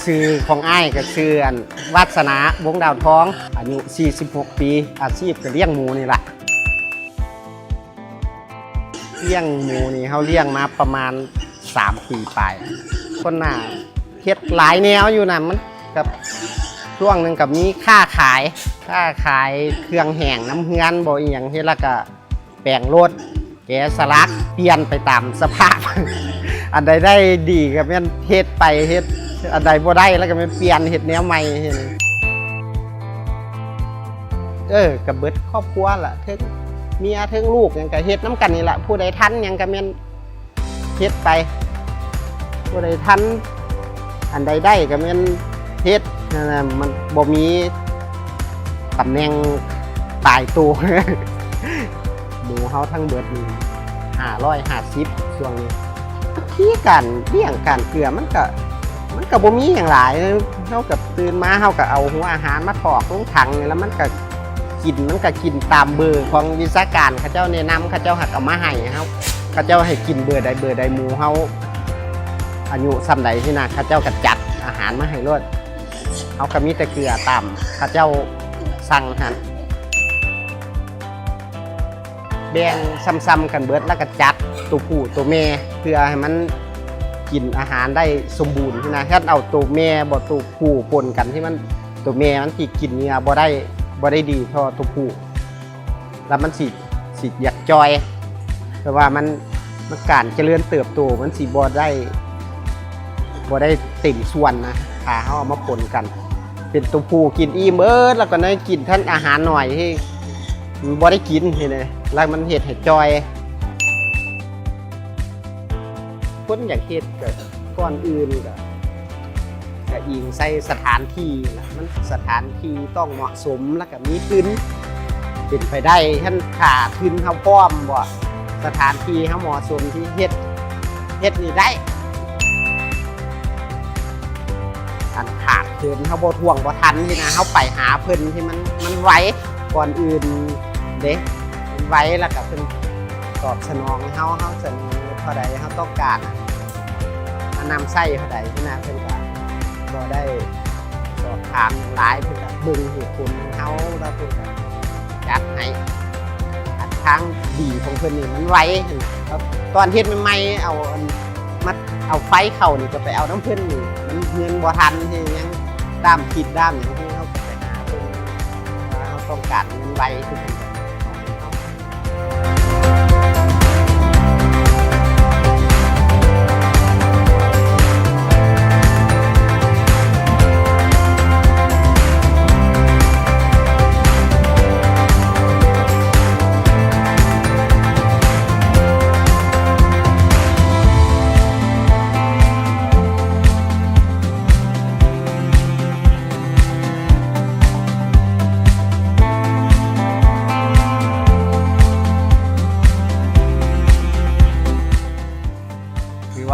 ชื่อของอ้ายก็ชื่อวาสนาวงดาวทองอายุ46 ปีอาชีพก็เลี้ยงหมูนี่แหละเลี้ยงหมูนี่เขาเลี้ยงมาประมาณ3 ปีไปคนหน้าเฮ็ดหลายแนวอยู่นะมันกับช่วงหนึ่งกับมีค่าขายเครื่องแห้งน้ำเฮือนบ่อีหยังเฮ็ดแล้วก็แปลงรถแกะสลักเปลี่ยนไปตามสภาพ อันใดได้ดีก็แม่นเฮ็ดไปเฮ็ดอันใดบ่ได้แล้วก็แม่นเปลี่ยนเฮ็ดแนวใหม่เฮ็ดก็เบิดครอบครัวล่ะถึงเมียถึงลูกหยังก็เฮ็ดน้ำกันนี่ล่ะผู้ใดทันหยังก็แม่นเฮ็ดไปผู้ใดทันอันใดได้ก็แม่นเฮ็ดนั่นน่ะมันบ่มีตำแหน่งตายตัว หมูเฮาทั้งเบิดนี่550ช่วงนี้ที่การเลี้ยงการเกลือมันก็บ่มีอย่างหลายเฮากับตื่นมาเฮาก็เอาหัวอาหารมาถอกลงถังนี่แล้วมันก็กินตามเบอร์ของวิชาการเขาเจ้าแนะนำเขาเจ้าหักเอามาให้เฮาเขาเจ้าให้กินเบอร์ใดหมูเฮาอายุส่ำใดที่น่ะเขาเจ้าก็จัดอาหารมาให้รดเฮาก็มีแต่เกลือตามเขาเจ้าสั่งหั่นแบ่งซ้ำๆกันเบิดแล้วก็จัดตัวผู้ตัวแม่เพื่อให้มันกินอาหารได้สมบูรณ์นะถ้าเอาตัวแม่บ่ตัวผู้ปนกันที่มันตัวแม่มันสิกินเนื้อบ่ได้ดีเท่าตัวผู้แล้วมันสิอยากจอยแต่ว่ามันการเจริญเติบโตมันสิบ่ได้เต็มส่วนนะถ้าเฮาเอามาปนกันเป็นตัวผู้กินอิ่มแล้วก็ได้กินท่านอาหารหน่อยที่บ่ได้กินเห็นไหมแล้วมันเห็ดให้จอยคนอยากเห็ดก็ก่อนอื่นก็อิงใส่สถานที่นะมันสถานที่ต้องเหมาะสมแล้วก็มีพื้นเป็นไปได้ท่านขาพื้นเขาพร้อมบ่สถานที่เขาเหมาะสมที่เฮ็ดนี่ได้อันขาดเพิ่นเขาบ่ท่วงบ่ทันที่นะเขาไปหาเพิ่นที่มันไวก่อนอื่นเด้ไว้แล้วก็เพิ่นตอบสนองเฮาเสนอเท่าใดเฮาต้องการนำไส้เท่าใดที่น่าเพิ่นก็บ่ได้สอบถามหลายเพิ่นก็เบิ่งเหตุผลเฮาแล้วเพิ่นก็จัดให้ทางดีของเพิ่นนี่มันไวตอนเฮ็ดใหม่ๆเอาไฟเข้านี่ก็ไปเอาน้ำเพิ่นนี่มันเงินบ่ทันที่ยังด้ามคิดด้ามหยังที่เฮาไปหาเพิ่นว่าเฮาต้องการเงินไวคือ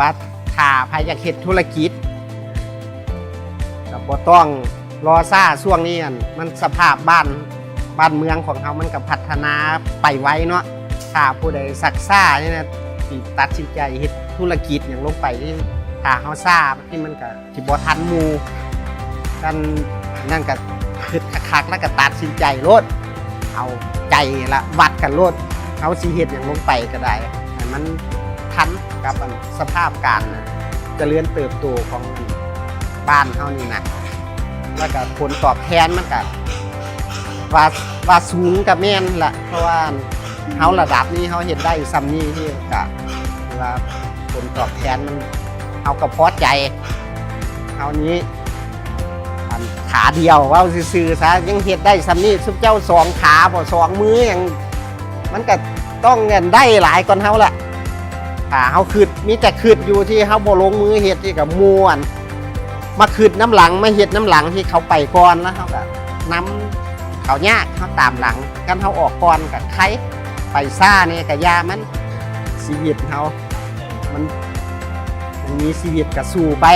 ว่าถ้าใครอยากเฮ็ดธุรกิจก็บ่ต้องรอซ่าช่วงนี้มันสภาพบ้านเมืองของเขามันก็พัฒนาไปไวเนาะถ้าผู้ใดซักซ่านี่นะที่ตัดสินใจเฮ็ดธุรกิจอย่างลงไปที่ถ้าเฮาซ่าที่มันก็สิบ่ทันหมู่กันนั่นก็คิดคักๆแล้วก็ตัดสินใจโลดเอาใจละวัดกันโลดเฮาสิเฮ็ดอย่างลงไปก็ได้ให้มันทันกับสภาพการเจริญเติบโตของบ้านเฮานี่นะแล้วก็ผลตอบแทนมันก็ว่าสูงกับแม่นละเพราะว่าเฮาระดับนี้เฮาเฮ็ดได้ซ้ำนี้ที่ก็ว่าผลตอบแทนมันเฮาก็พอใจเฮานี้ขาเดียวว่าซื่อๆซะยังเฮ็ดได้ซ้ำนี้ซุปเจ้า2 ขาบ่2 มืออย่างมันก็ต้องเงินได้หลายกว่าเฮาละถ้าเฮาคืดมีแต่คืดอยู่ที่เฮาบ่ลงมือเฮ็ดที่กับม่วนมาคืดน้ำหลังมาเฮ็ดน้ำหลังที่เขาไปก่อนแล้วเฮาก็น้ำเขายากเฮาตามหลังกันเฮาออกก่อนกับใครไปซ่านี่ก็ยามันชีวิตเฮามันมีชีวิตก็สู้ไป